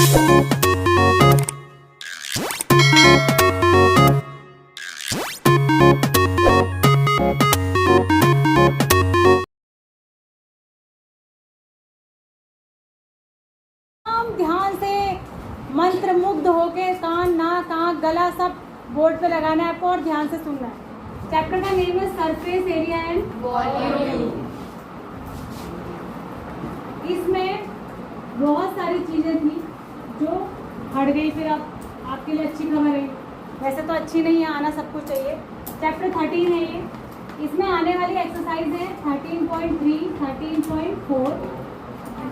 ध्यान से मंत्र मुग्ध होके कान नाक आँख गला सब बोर्ड पे लगाना है आपको और ध्यान से सुनना है। चैप्टर का नेम है सरफेस एरिया एंड वॉल्यूम। इसमें बहुत सारी चीजें थी जो हट गई, फिर अब आपके लिए अच्छी खबर है। वैसे तो अच्छी नहीं है, आना सब कुछ चाहिए। चैप्टर 13 है ये। इसमें आने वाली एक्सरसाइज है 13.3, 13.4,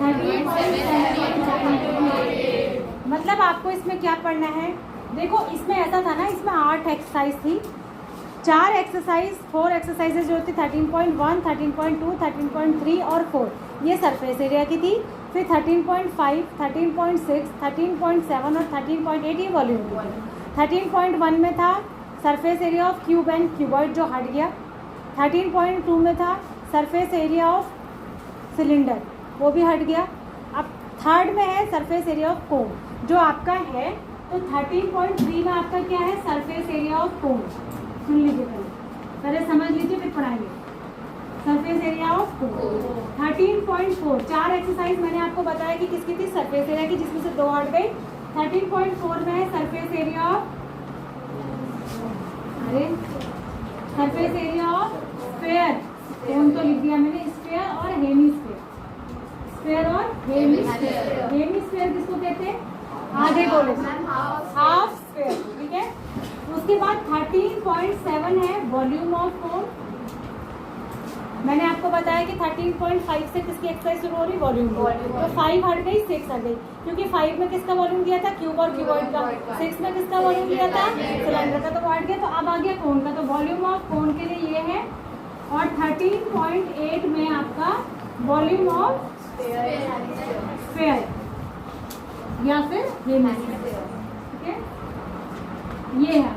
13.7। मतलब आपको इसमें क्या पढ़ना है, देखो इसमें ऐसा था ना, इसमें 8 एक्सरसाइज थी, 4 एक्सरसाइज 4 एक्सरसाइजेज जो थी 13.1, 13.2, 13.3 और 4 ये सरफेस एरिया की थी। फिर 13.5, 13.6, 13.7 और 13.8 ये वॉल्यूम की थी। 13.1 में था surface area of cube and cuboid जो हट गया। 13.2 में था सरफेस एरिया ऑफ सिलेंडर, वो भी हट गया। अब थर्ड में है सरफेस एरिया ऑफ कोन जो आपका है। तो 13.3 में आपका क्या है, सरफेस एरिया ऑफ कोन। सुन लीजिए, पहले समझ लीजिए फिर पढ़ाएंगे। Surface area of cone 13.4, 4 exercise मैंने आपको बताया कि किसकी थी, सरफेस एरिया की, जिसमें से 2 हट गई। 13.4 में है surface area of surface area of sphere. Cone तो लिख दिया मैंने, स्फीयर और हेमिस्फीयर। स्फीयर और हेमिस्फीयर। हेमिस्फीयर किसको कहते हैं, आधे गोले, हाफ स्फीयर, ठीक है। उसके बाद 13.7 है वॉल्यूम ऑफ कोन। मैंने आपको बताया कि 13.5 से किसकी एक्सरसाइज शुरू हो रही, वॉल्यूम। तो 5 हट गई, 6 हट गई, क्योंकि 5 में किसका वॉल्यूम दिया था, क्यूब और क्यूबॉइड का। 6 में किसका वॉल्यूम दिया था, सिलेंडर का, तो वो हट गया। तो अब आ गया कोन का, तो वॉल्यूम ऑफ कोन के लिए ये है। और 13.8 में आपका वॉल्यूम ऑफ स्फीयर या फिर हेमिस्फीयर, ठीक है। ये है,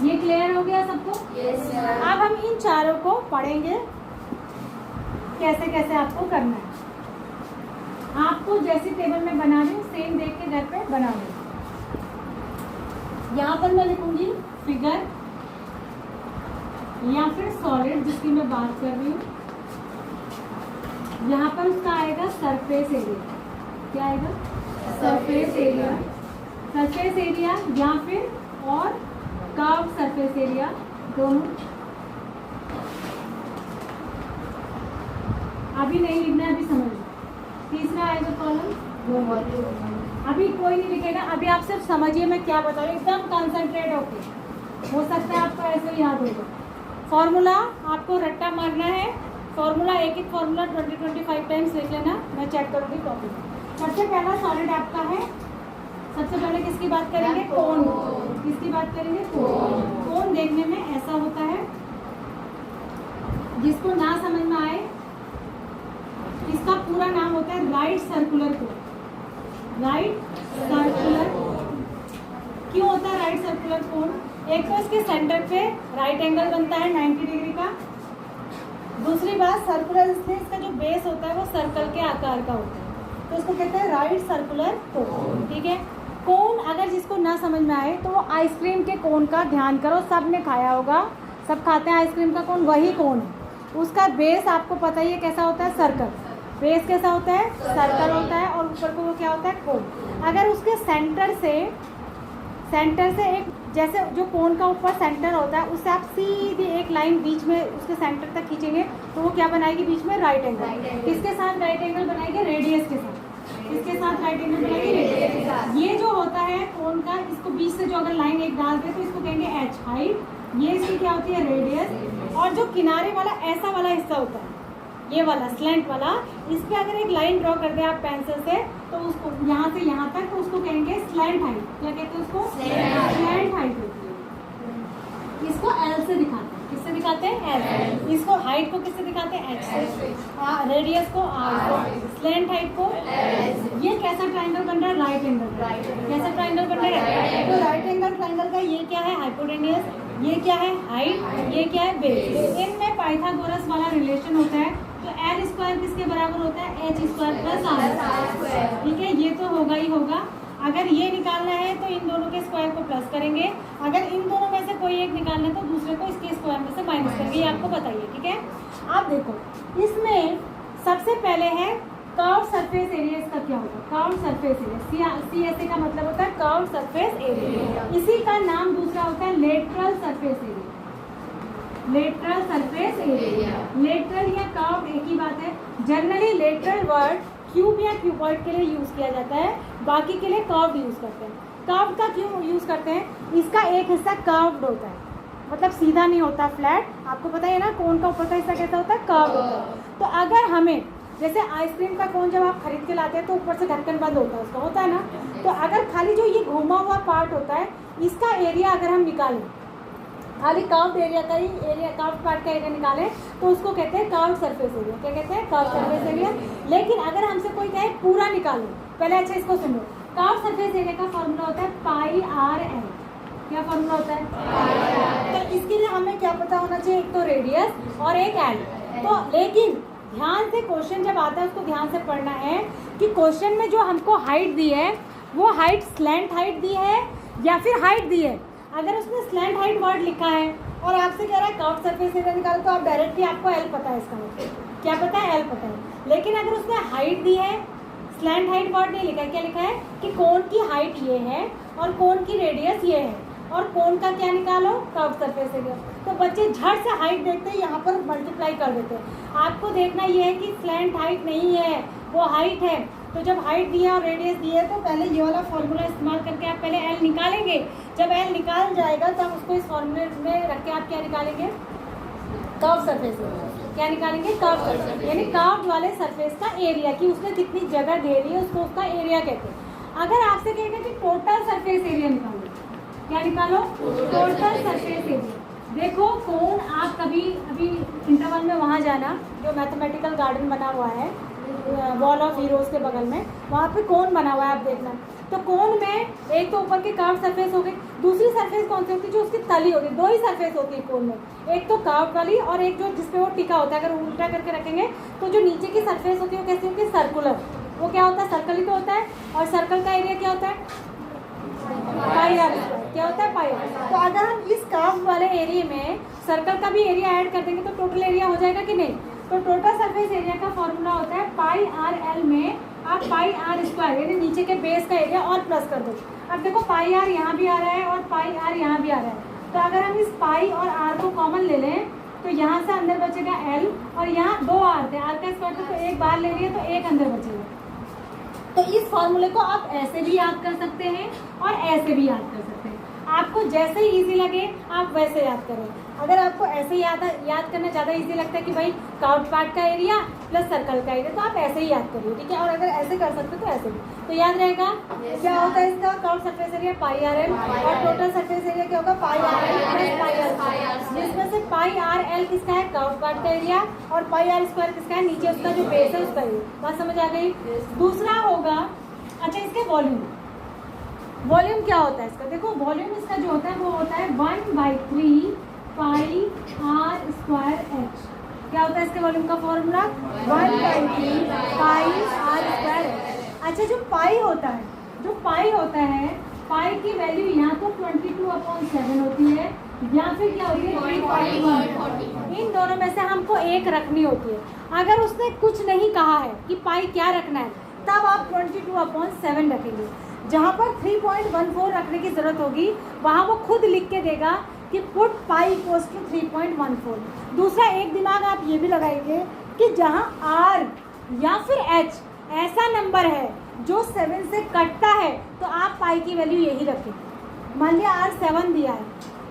ये क्लियर हो गया सबको? Yes, sir. अब हम इन चारों को पढ़ेंगे कैसे कैसे आपको करना है। आपको जैसी टेबल में बना रही हूँ सेम देख के घर पे बना लो। यहाँ पर मैं लिखूंगी फिगर या फिर सॉलिड जिसकी मैं बात कर रही हूँ। यहाँ पर उसका आएगा सरफेस एरिया। क्या आएगा, सरफेस एरिया। सरफेस एरिया या फिर और कर्व सरफेस एरिया, दोनों। अभी नहीं लिखना है, अभी समझ लो। तीसरा आएगा कॉलम, अभी कोई नहीं लिखेगा, अभी आप सिर्फ समझिए मैं क्या बता रही हूँ, एकदम कंसंट्रेट होके। हो सकता है आपको ऐसे ही याद होगा। फॉर्मूला आपको रट्टा मारना है। फॉर्मूला एक फॉर्मूला 20-25 टाइम्स लिख लेना, मैं चेक करूँगी कॉपी में। सबसे पहला सॉलिड आपका है। सबसे पहले किसकी बात करेंगे, कोन। किसकी बात करेंगे, कोन। कोन देखने में ऐसा होता है। जिसको ना समझ में आए, इसका पूरा नाम होता है right circular cone. Right circular क्यों होता है राइट सर्कुलर कोन? एक तो इसके सेंटर पे राइट एंगल बनता है 90 डिग्री का। दूसरी बात, सर्कुलर इसलिए इसका जो बेस होता है वो सर्कल के आकार का होता है, तो इसको कहते हैं राइट सर्कुलर कोन, ठीक है। कोन अगर जिसको ना समझ में आए तो वो आइसक्रीम के कोन का ध्यान करो, सब ने खाया होगा, सब खाते हैं आइसक्रीम का कोन, वही कोन है। उसका बेस आपको पता ही है कैसा होता है, सर्कल। बेस कैसा होता है, सर्कल होता है, और ऊपर को वो क्या होता है, कोन। अगर उसके सेंटर से एक, जैसे जो कोन का ऊपर सेंटर होता है उससे आप सीधी एक लाइन बीच में उसके सेंटर तक खींचेंगे तो वो क्या बनाएगी, बीच में राइट एंगल। किसके साथ राइट एंगल बनाएंगे, रेडियस के साथ। इसके साथ राइट एंगल बनाएंगे, रेडियस के साथ। ये जो होता है कोन का, इसको बीच से जो अगर लाइन एक डाल दे तो इसको कहेंगे एच, हाइट। ये इसकी क्या होती है, रेडियस। और जो किनारे वाला ऐसा वाला हिस्सा होता है, ये वाला स्लैंट वाला, इस पे अगर एक लाइन ड्रॉ कर दे आप पेंसिल से तो उसको यहाँ से यहाँ तक, तो उसको कहेंगे स्लैंट हाइट। क्या कहते हैं उसको, स्लैंट हाइट होती है। इसको एल से दिखाते हैं, किससे दिखाते हैं, एल। इसको हाइट को किससे दिखाते हैं, एच से। रेडियस को आर, स्लैंट हाइट को एस। ये कैसा ट्राइंगल बन रहा है, राइट एंगल। कैसा ट्राइंगल बन रहा है, तो राइट एंगल ट्राइंगल का ये क्या है, हाइपोटेन्यूस। ये क्या है, हाइट। ये क्या है, बेस। इनमें पाइथागोरस वाला रिलेशन होता है। तो एल स्क्वायर किसके बराबर होता है, एच स्क्वायर प्लस आर, ठीक है। ये तो हो होगा ही होगा। अगर ये निकालना है तो इन दोनों के स्क्वायर को प्लस करेंगे, अगर इन दोनों में से कोई एक निकालना है तो दूसरे को इसके स्क्वायर में से माइनस करेंगे। ये आपको बताइए, ठीक है। आप देखो इसमें सबसे पहले है कर्व सरफेस एरिया। इसका क्या होगा? कर्व सरफेस एरिया, CSA का मतलब होता है कर्व सरफेस एरिया। इसी का नाम दूसरा होता है lateral surface area. Lateral surface area, lateral या कर्व एक ही बात है। जनरली लेटरल वर्ड क्यूब या क्यूबॉइड के लिए यूज किया जाता है, बाकी के लिए कर्व यूज करते हैं। कर्व का क्यों यूज करते हैं? इसका एक हिस्सा कर्व्ड होता है, मतलब सीधा नहीं होता, फ्लैट। आपको पता है ना कोन का ऊपर का हिस्सा कैसा होता है? कर्व होता है। तो अगर हमें जैसे आइसक्रीम का कोन जब आप खरीद के लाते हैं तो ऊपर से ढक्कन बंद होता है उसका, होता है ना। तो अगर खाली जो ये घुमा हुआ पार्ट होता है इसका एरिया अगर हम निकालें, खाली कर्व्ड एरिया का ही एरिया, कर्व्ड पार्ट का एरिया निकालें तो उसको कहते हैं कर्व्ड सरफेस एरिया। क्या कहते हैं? Curved surface area. लेकिन अगर हमसे कोई कहे पूरा निकालो, पहले अच्छा इसको सुनो। कर्व्ड सरफेस एरिया का फॉर्मूला होता है πr/l। क्या फॉर्मूला होता है? तो इसके लिए हमें क्या पता होना चाहिए? एक तो रेडियस और एक एल। तो लेकिन ध्यान से क्वेश्चन जब आता है उसको ध्यान से पढ़ना है कि क्वेश्चन में जो हमको हाइट दी है वो हाइट स्लैंट हाइट दी है या फिर हाइट दी है। अगर उसने स्लैंट हाइट वर्ड लिखा है और आपसे कह रहा है कर्व सरफेस एरिया निकालो, तो आप डायरेक्टली आपको एल पता है, इसका मतलब क्या पता है? एल पता है। लेकिन अगर उसने हाइट दी है, स्लैंट हाइट वर्ड नहीं लिखा है, क्या लिखा है कि कोन की हाइट ये है और कोन की रेडियस ये है और कोन का क्या निकालो? Curve surface area. तो बच्चे झट से हाइट देखते हैं, यहाँ पर मल्टीप्लाई कर देते हैं। आपको देखना ये है कि स्लैंट हाइट नहीं है, वो हाइट है। तो जब हाइट दी है और रेडियस दी है तो पहले ये वाला फॉर्मूला इस्तेमाल करके आप पहले एल निकालेंगे। जब एल निकाल जाएगा तो आप उसको इस फॉर्मूले में रख के आप क्या निकालेंगे? Curve surface area. क्या निकालेंगे? कर्व सरफेस, यानी कर्व वाले सरफेस का एरिया, कि उसने कितनी जगह घेरी है उसको उसका एरिया कहते हैं। अगर आपसे कहेगा कि टोटल सरफेस एरिया निकालो, क्या निकालो? Total surface area. देखो कोन, आप कभी अभी इंटरवल में वहाँ जाना जो मैथमेटिकल गार्डन बना हुआ है वॉल ऑफ हीरोज के बगल में, वहाँ पे कोन बना हुआ है, आप देखना। तो कोन में एक तो ऊपर की कर्व सरफेस हो गई, दूसरी सरफेस कौन सी होती है? जो उसकी तली होती है। दो ही सरफेस होती है कोन में, एक तो कर्व वाली और एक जो जिसपे वो टिका होता है। अगर उल्टा करके रखेंगे तो जो नीचे की सरफेस होती है वो कैसी होती है? सर्कुलर। वो क्या होता है? सर्कल ही तो होता है। और सर्कल का एरिया क्या होता है? πr²। क्या होता है? πr। तो अगर हम इस कर्व वाले एरिया में सर्कल का भी एरिया ऐड कर देंगे तो टोटल एरिया हो जाएगा कि नहीं? तो टोटल सरफेस एरिया का फॉर्मूला होता है πr/l में आप πr² यानी नीचे के बेस का एरिया और प्लस कर दो। अब देखो πr यहाँ भी आ रहा है और πr यहाँ भी आ रहा है। तो अगर हम इस पाई और r को कॉमन ले लें तो यहाँ से अंदर बचेगा l और यहाँ दो r थे, r का स्क्वायर तो एक बाहर ले लिए तो एक अंदर बचेगा। तो इस फॉर्मूले को आप ऐसे भी याद कर सकते हैं और ऐसे भी याद कर सकते हैं। आपको जैसे ही इजी लगे आप वैसे याद करें। अगर आपको ऐसे याद करना ज़्यादा इजी लगता है कि भाई कर्व्ड पार्ट का एरिया प्लस सर्कल का एरिया, तो आप ऐसे ही याद करिए, ठीक है। और अगर ऐसे कर सकते तो ऐसे भी तो याद रहेगा। क्या होता है इसका? कर्व्ड सरफेस एरिया πr/l और टोटल सरफेस एरिया क्या होगा? πr/l प्लस πr, जिसमें से πr/l किसका है? कर्व्ड पार्ट का एरिया और πr² किसका है? नीचे उसका जो बेस है उसका एरिया। बात समझ आ गई? दूसरा होगा, अच्छा इसके वॉल्यूम। वॉल्यूम क्या होता है इसका? देखो वॉल्यूम इसका जो होता है वो होता है 1/3 πr²h। क्या होता है इसके वॉल्यूम का फॉर्मूला? 1/3 πr²h। अच्छा जो पाई होता है, जो पाई होता है, पाई की वैल्यू यहाँ तो 22/7 होती है या फिर क्या होती है 3.1। इन दोनों में से हमको एक रखनी होती है। अगर उसने कुछ नहीं कहा है कि पाई क्या रखना है तब आप 22/7 रखेंगे। जहाँ पर 3.14 रखने की ज़रूरत होगी वहाँ वो खुद लिख के देगा कि पुट पाई इक्वल्स टू 3.14। दूसरा एक दिमाग आप ये भी लगाएंगे कि जहाँ r या फिर h ऐसा नंबर है जो 7 से कटता है तो आप पाई की वैल्यू यही रखें। मान लिया r 7 दिया है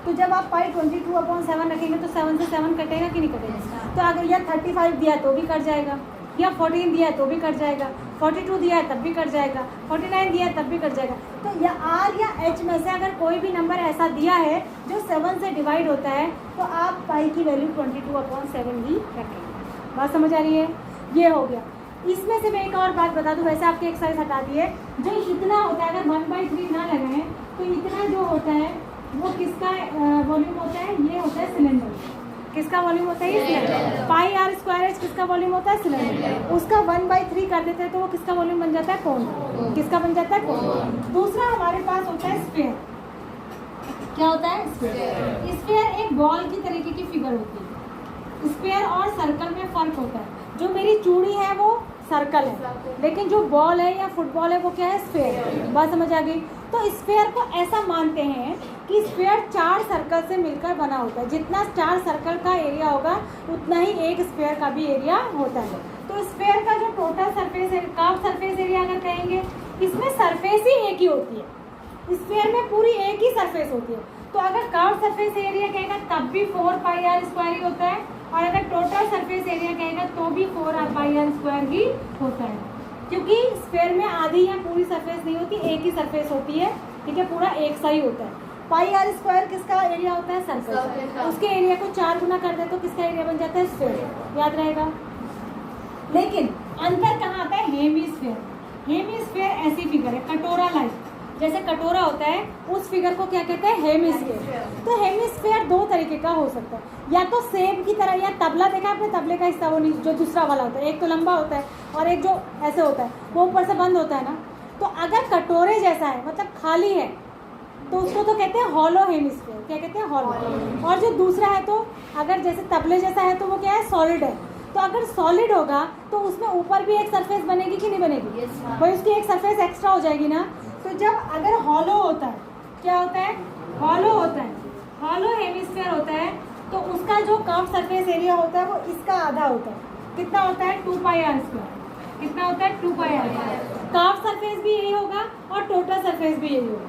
तो जब आप पाई 22/7 रखेंगे तो 7 से 7 कटेगा कि नहीं कटेगा? तो अगर या 35 दिया है तो भी कट जाएगा, या 14 दिया है तो भी कट जाएगा, 42 दिया है तब भी कट जाएगा, 49 दिया है तब भी कट जाएगा। तो या r या h में से अगर कोई भी नंबर ऐसा दिया है जो 7 से डिवाइड होता है तो आप पाई की वैल्यू 22/7 ही रखेंगे। बात समझ आ रही है? ये हो गया। इसमें से मैं एक और बात बता दूं, वैसे आपकी एक्सरसाइज हटा दी है। जो इतना होता है, अगर 1/3 ना लगाएं तो इतना जो होता है वो किसका वॉल्यूम होता है? ये होता है सिलेंडर। किसका वॉल्यूम होता है? Cylinder. Pi R square H किसका वॉल्यूम होता है? सिलेंडर। उसका 1/3 कर देते हैं तो वो किसका वॉल्यूम बन जाता है? कोन। किसका बन जाता है? कोन। दूसरा हमारे पास होता है स्फीयर। क्या होता है? स्फीयर। स्फीयर एक बॉल की तरीके की फिगर होती है। स्फीयर और सर्कल में फर्क होता है। जो मेरी चूड़ी है वो सर्कल है, लेकिन जो बॉल है या फुटबॉल है वो क्या है? स्फीयर। बात समझ आ गई? तो स्फीयर को ऐसा मानते हैं कि स्फीयर 4 सर्कल से मिलकर बना होता है। जितना 4 सर्कल का एरिया होगा उतना ही एक स्फीयर का भी एरिया होता है। तो स्फीयर का जो टोटल सरफेस है, कर्व सरफेस एरिया अगर कहेंगे, इसमें सरफेस ही एक ही होती है। स्फीयर में पूरी एक ही सरफेस होती है। तो अगर कर्व सरफेस एरिया कहेगा तब भी 4πr² ही होता है, और अगर टोटल सरफेस एरिया कहेगा तो भी 4πr² ही होता है, क्योंकि स्फीयर में आधी या पूरी सरफेस नहीं होती, एक ही सरफेस होती है। ठीक है, पूरा एक सा ही होता है। πr² किसका एरिया होता है? सर्कल। उसके एरिया को 4 गुना कर दे तो किसका एरिया बन जाता है? स्फीयर। याद रहेगा। लेकिन अंतर कहाँ आता है? हेमिस्फीयर। हेमिस्फीयर ऐसी फिगर है, कटोरा लाइक, जैसे कटोरा होता है उस फिगर को क्या कहते हैं? हेमिस्फीयर। तो हेमिस्फीयर 2 तरीके का हो सकता है, या तो सेब की तरह, या तबला देखा आपने? तबले का हिस्सा वो नहीं, जो दूसरा वाला होता है, एक तो लंबा होता है और एक जो ऐसे होता है वो ऊपर से बंद होता है ना। तो अगर कटोरे जैसा है, मतलब खाली है, तो उसको तो कहते हैं हॉलो हेमिस्फीयर। क्या कहते हैं? हॉलो। और जो दूसरा है, तो अगर जैसे तबले जैसा है तो वो क्या है? सॉलिड है। तो अगर सॉलिड होगा तो उसमें ऊपर भी एक सरफेस बनेगी कि नहीं बनेगी? भाई उसकी एक सरफेस एक्स्ट्रा हो जाएगी ना। तो जब अगर हॉलो होता है, क्या होता है? हॉलो होता है, हॉलो हेमिस्फीयर होता है, तो उसका जो कर्व सरफेस एरिया होता है वो इसका आधा होता है। कितना होता है? 2πr²। कितना होता है? 2πr²। कर्व सरफेस भी यही होगा और टोटल सरफेस भी यही होगा।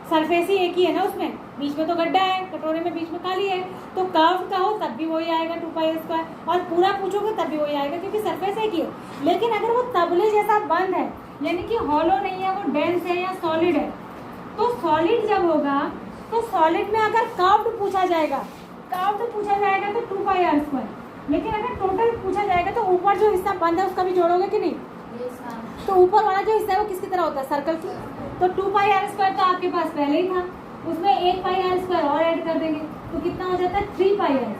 सरफेस ही एक ही है ना, उसमें बीच में तो गड्ढा है, कटोरे में बीच में खाली है। तो कर्व का हो तब भी वही आएगा 2πr², और पूरा पूछोगे तब भी वही आएगा, क्योंकि सरफेस एक ही है। लेकिन अगर वो तबले जैसा बंद है, यानी कि हॉलो नहीं है, वो डेंस है या सॉलिड है, तो सॉलिड जब होगा तो सॉलिड में अगर कर्व्ड पूछा जाएगा तो 2πr²। लेकिन अगर टोटल पूछा जाएगा तो ऊपर जो हिस्सा बंद है उसका भी जोड़ोगे कि नहीं? तो ऊपर वाला जो हिस्सा है वो किसकी तरह होता है? सर्कल की। तो 2πr² तो आपके पास पहले ही था, उसमें 1πr² और ऐड कर देंगे तो कितना हो जाता है? 3πr²।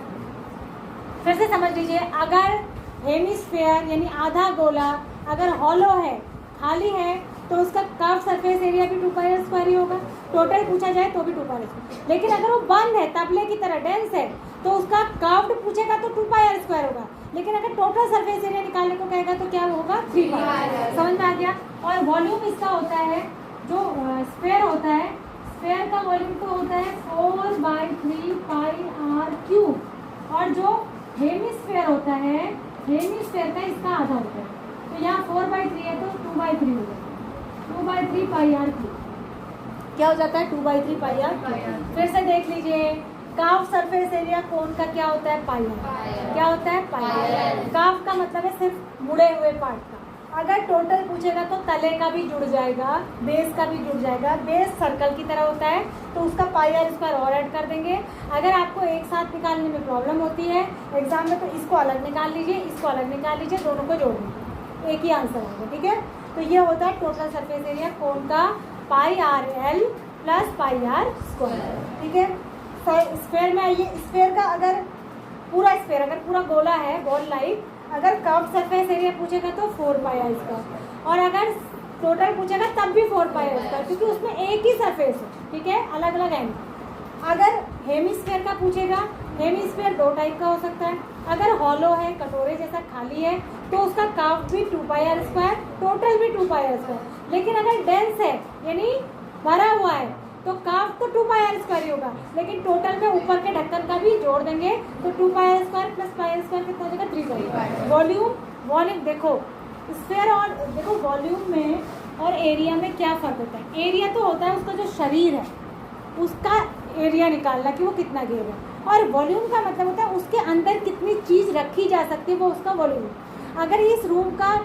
फिर से समझ लीजिए, अगर हेमिस्फीयर यानी आधा गोला अगर हॉलो है, खाली है, तो उसका कर्व सरफेस एरिया भी 2πr² ही होगा। टोटल पूछा जाए तो भी 2πr²। लेकिन अगर वो बंद है, तबले की तरह डेंस है, तो उसका कर्व्ड पूछेगा तो 2πr² होगा। लेकिन अगर टोटल सरफेस एरिया निकालने को कहेगा तो क्या होगा? 3πr। समझ में आ गया? और वॉल्यूम इसका होता है, जो स्फीयर होता है, स्फीयर का वॉल्यूम तो होता है 4/3πr³, और जो हेमिस्फीयर होता है, हेमिस्फीयर का इसका आधा होता है। तो यहाँ 4/3 है तो 2/3 हो जाता है, 2/3πr³। क्या हो जाता है? 2/3πr³। फिर से देख लीजिए, कर्व सरफेस एरिया कोन का क्या होता है? πr। क्या होता है? πr। कर्व का मतलब है सिर्फ मुड़े हुए पार्ट का। अगर टोटल पूछेगा तो तले का भी जुड़ जाएगा, बेस का भी जुड़ जाएगा। बेस सर्कल की तरह होता है तो उसका πr² और ऐड कर देंगे। अगर आपको एक साथ निकालने में प्रॉब्लम होती है एग्जाम में, तो इसको अलग निकाल लीजिए, इसको अलग निकाल लीजिए, दोनों को जोड़ लीजिए, एक ही आंसर होगा। ठीक है, तो ये होता है टोटल सरफेस एरिया कोन का πrl + πr²। ठीक है, स्फीयर में आइए। स्फीयर का अगर पूरा स्फीयर, अगर पूरा गोला है, बॉल लाइक, अगर कर्व सरफेस एरिया पूछेगा तो 4πr², और अगर टोटल पूछेगा तब भी 4πr², क्योंकि उसमें एक ही सरफेस है। ठीक है, अलग अलग है। अगर हेमिस्फीयर का पूछेगा, हेमिस्फीयर 2 टाइप का हो सकता है। अगर हॉलो है, कटोरे जैसा खाली है, तो उसका कर्व भी 2πr², टोटल भी 2πr²। लेकिन अगर डेंस है, यानी भरा हुआ है, तो कर्व तो 2πr² ही होगा, लेकिन टोटल में ऊपर के ढक्कन का भी जोड़ देंगे तो 2πr² + πr² कितना हो जाएगा? 3πr। वॉल्यूम देखो, स्फीयर और देखो वॉल्यूम में और एरिया में क्या फ़र्क होता है? एरिया तो होता है उसका जो शरीर है उसका एरिया निकालना कि वो कितना घेर है, और वॉल्यूम का मतलब होता है उसके अंदर कितनी चीज़ रखी जा सकती है, वो उसका वॉल्यूम है। अगर इस रूम का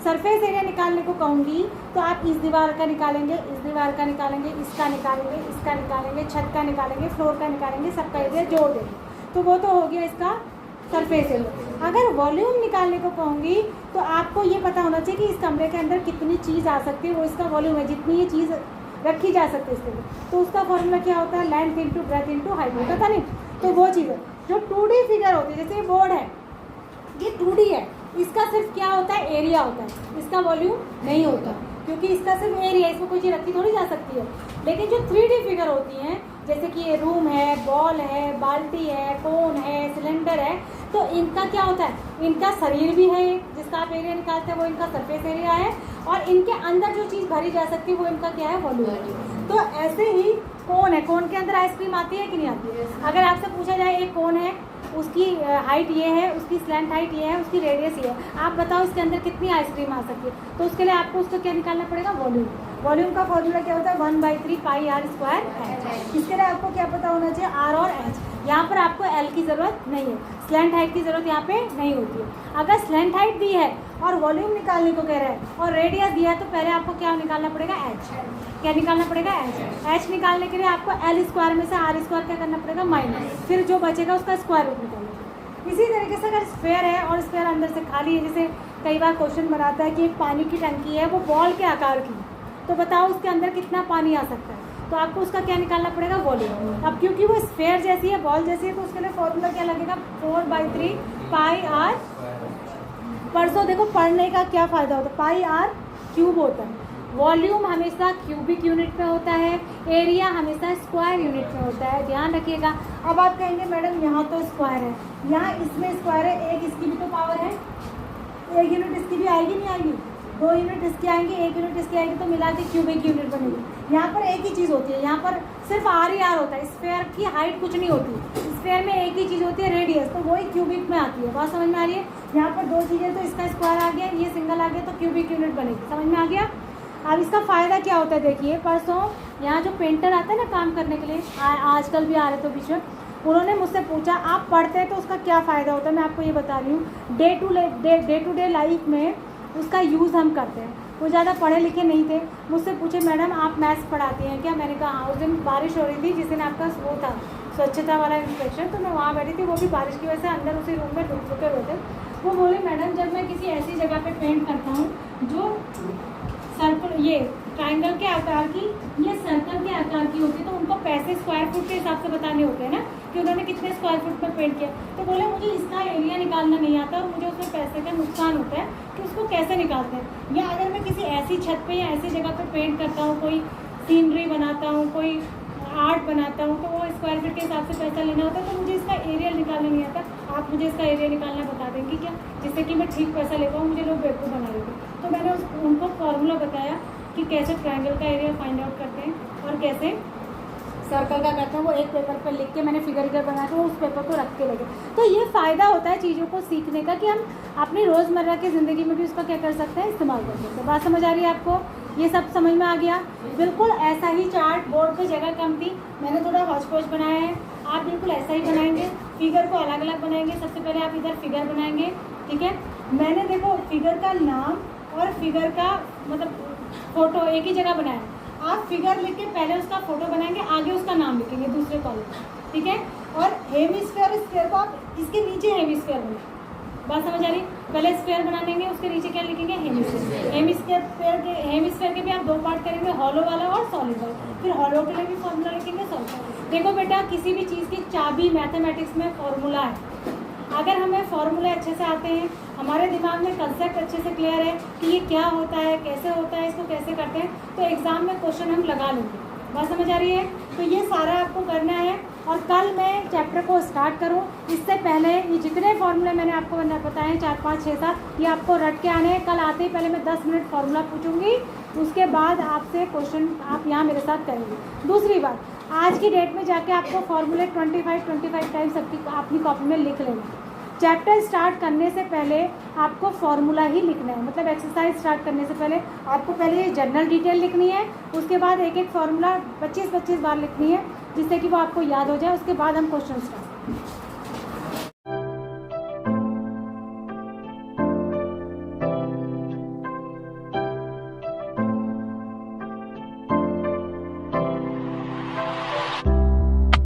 सरफेस एरिया निकालने को कहूँगी तो आप इस दीवार का निकालेंगे, इस दीवार का निकालेंगे, इसका निकालेंगे, इसका निकालेंगे, छत का निकालेंगे, फ्लोर का निकालेंगे, सबका एरिया जोड़ देंगे, तो वो तो हो गया इसका सरफेस एरिया। अगर वॉल्यूम निकालने को कहूँगी तो आपको ये पता होना चाहिए कि इस कमरे के अंदर कितनी चीज़ आ सकती है, वो इसका वॉल्यूम है, जितनी ये चीज़ रखी जा सकती है इसके लिए। तो उसका फॉर्मूला क्या होता है? Length into breadth into height, होता था नहीं? तो वो चीज़ है। जो 2D फिगर होती है, जैसे ये बोर्ड है, ये 2D है, इसका सिर्फ क्या होता है, एरिया होता है, इसका वॉल्यूम नहीं होता, क्योंकि इसका सिर्फ एरिया, इसमें कोई चीज़ रखी थोड़ी जा सकती है। लेकिन जो 3D फिगर होती हैं, जैसे कि ये रूम है, बॉल है, बाल्टी है, कोन है, सिलेंडर है, तो इनका क्या होता है, इनका शरीर भी है, जिसका आप एरिया निकालते हैं वो इनका सरफेस एरिया है, और इनके अंदर जो चीज़ भरी जा सकती है वो इनका क्या है, वॉल्यूम। तो ऐसे ही कोन है, कोन के अंदर आइसक्रीम आती है कि नहीं आती है? अगर आपसे पूछा जाए एक कोन है, उसकी हाइट ये है, उसकी स्लैंट हाइट ये है, उसकी रेडियस ये है, आप बताओ इसके अंदर कितनी आइसक्रीम आ सकती है? तो उसके लिए आपको उसको क्या निकालना पड़ेगा, वॉल्यूम। वॉल्यूम का फॉर्मूला क्या होता है, 1/3 पाई r स्क्वायर h। इसके लिए आपको क्या पता होना चाहिए, r और h। यहाँ पर आपको l की ज़रूरत नहीं है, स्लैंट हाइट की ज़रूरत यहाँ पे नहीं होती है। अगर स्लैंट हाइट दी है और वॉल्यूम निकालने को कह रहा है और रेडियस दिया है, तो पहले आपको क्या निकालना पड़ेगा, h। क्या निकालना पड़ेगा, h निकालने के लिए आपको l स्क्वायर में से r स्क्वायर क्या करना पड़ेगा, माइनस, फिर जो बचेगा उसका स्क्वायर रूट निकालना। इसी तरीके से अगर स्फेयर है और स्फेयर अंदर से खाली है, जैसे कई बार क्वेश्चन बनाता है कि एक पानी की टंकी है, वो बॉल के आकार की, तो बताओ उसके अंदर कितना पानी आ सकता है, तो आपको उसका क्या निकालना पड़ेगा, वॉल्यूम। अब क्योंकि वो स्फेयर जैसी है, बॉल जैसी है, तो उसके लिए फॉर्मूला क्या लगेगा, 4/3 पाई r। परसों देखो पढ़ने का क्या फ़ायदा होता है, पाई r क्यूब होता है। वॉल्यूम हमेशा क्यूबिक यूनिट में होता है, एरिया हमेशा स्क्वायर यूनिट में होता है, ध्यान रखिएगा। अब आप कहेंगे मैडम यहाँ तो स्क्वायर है, यहाँ इसमें स्क्वायर है, एक इसकी भी तो पावर है, एक यूनिट इसकी भी आएगी, नहीं आएगी, 2 यूनिट इसकी आएंगी, 1 यूनिट इसकी आएगी, तो मिला के क्यूबिक यूनिट बनेगी। यहाँ पर एक ही चीज़ होती है, यहाँ पर सिर्फ r ही r होता है, स्फेयर की हाइट कुछ नहीं होती, स्फेयर में एक ही चीज़ होती है, रेडियस, तो वही क्यूबिक में आती है। बात समझ में आ रही है? यहाँ पर 2 चीज़ें, तो इसका स्क्वायर आ गया, ये सिंगल आ गया, तो क्यूबिक यूनिट बनेगी। समझ में आ गया? अब इसका फ़ायदा क्या होता है, देखिए परसों यहाँ जो पेंटर आता है ना काम करने के लिए, आजकल भी आ रहे तो बीच में, उन्होंने मुझसे पूछा आप पढ़ते हैं तो उसका क्या फ़ायदा होता है। मैं आपको ये बता रही हूँ, डे टू डे लाइफ में उसका यूज़ हम करते हैं। वो ज़्यादा पढ़े लिखे नहीं थे, मुझसे पूछे मैडम आप मैथ्स पढ़ाती हैं क्या? मैंने कहा हाँ। उस दिन बारिश हो रही थी, जिस दिन आपका वो था स्वच्छता वाला इंस्पेक्शन, तो मैं वहाँ बैठी थी, वो भी बारिश की वजह से अंदर उसी रूम में रुके हुए थे। वो बोले मैडम जब मैं किसी ऐसी जगह पे पेंट करता हूँ जो सर्कल, ये ट्रायंगल के आकार की, ये सर्कल के आकार की होती है, तो उनको पैसे स्क्वायर फुट के हिसाब से बताने होते हैं ना, कि उन्होंने कितने स्क्वायर फुट पर पेंट किया। तो बोले मुझे इसका एरिया निकालना नहीं आता और मुझे उसमें पैसे का नुकसान होता है कि उसको कैसे निकालते हैं। या अगर मैं किसी ऐसी छत पे या ऐसी जगह पे पेंट करता हूँ, कोई सीनरी बनाता हूँ, कोई आर्ट बनाता हूँ, तो वो स्क्वायर फीट के हिसाब से पैसा लेना होता है, तो मुझे इसका एरिया निकालना नहीं आता। आप मुझे इसका एरिया निकालना बता देंगे क्या, जिससे कि मैं ठीक पैसा ले पाऊँ? मुझे लोग बेवकूफ़ बना रहे थे। तो मैंने उनको फॉर्मूला बताया कि कैसे ट्रायंगल का एरिया फाइंड आउट करते हैं और कैसे सर्कल का करते हैं। वो एक पेपर पर लिख के मैंने फिगर बना के वो उस पेपर को रख के लगे। तो ये फ़ायदा होता है चीज़ों को सीखने का, कि हम अपनी रोज़मर्रा की ज़िंदगी में भी उसका क्या कर सकते हैं, इस्तेमाल कर सकते हैं। बात समझ आ रही है आपको? ये सब समझ में आ गया? बिल्कुल ऐसा ही चार्ट, बोर्ड पे जगह कम थी, मैंने थोड़ा हौच पौच बनाया है, आप बिल्कुल ऐसा ही बनाएंगे। फिगर को अलग अलग बनाएंगे। सबसे पहले आप इधर फिगर बनाएंगे, ठीक है। मैंने देखो फिगर का नाम और फिगर का मतलब फ़ोटो एक ही जगह बनाया। आप फिगर लिख के पहले उसका फ़ोटो बनाएंगे, आगे उसका नाम लिखेंगे दूसरे कॉलम, ठीक है। और हेमिस्फीयर, स्फीयर को आप इसके नीचे हेमिस्फीयर बनाएंगे। बात समझ आ रही? पहले स्फीयर बना लेंगे, उसके नीचे क्या लिखेंगे, हेमिस्फीयर। हेमिस्फीयर के भी आप 2 पार्ट करेंगे, हॉलो वाला और सॉलिड वाला। फिर हॉलो के लिए भी फॉर्मूला लिखेंगे, सॉलिड वाला। देखो बेटा, किसी भी चीज़ की चाबी मैथमेटिक्स में फॉर्मूला है। अगर हमें फॉर्मूले अच्छे से आते हैं, हमारे दिमाग में कंसेप्ट अच्छे से क्लियर है कि ये क्या होता है, कैसे होता है, इसको कैसे करते हैं, तो एग्ज़ाम में क्वेश्चन हम लगा लेंगे। बात समझ आ रही है? तो ये सारा आपको करना है। और कल मैं चैप्टर को स्टार्ट करूं, इससे पहले ये जितने फार्मूले मैंने आपको बताए 4, 5, 6, 7, ये आपको रट के आने हैं। कल आते ही पहले मैं 10 मिनट फार्मूला पूछूंगी, उसके बाद आपसे क्वेश्चन आप यहाँ मेरे साथ करेंगे। दूसरी बात, आज की डेट में जाके आपको फार्मूले 25 टाइम्स अपनी कॉपी में लिख लेना। चैप्टर स्टार्ट करने से पहले आपको फार्मूला ही लिखना है, मतलब एक्सरसाइज स्टार्ट करने से पहले आपको पहले ये जनरल डिटेल लिखनी है, उसके बाद एक एक फार्मूला 25-25 बार लिखनी है, जिससे कि वो आपको याद हो जाए। उसके बाद हम क्वेश्चन स्टार्ट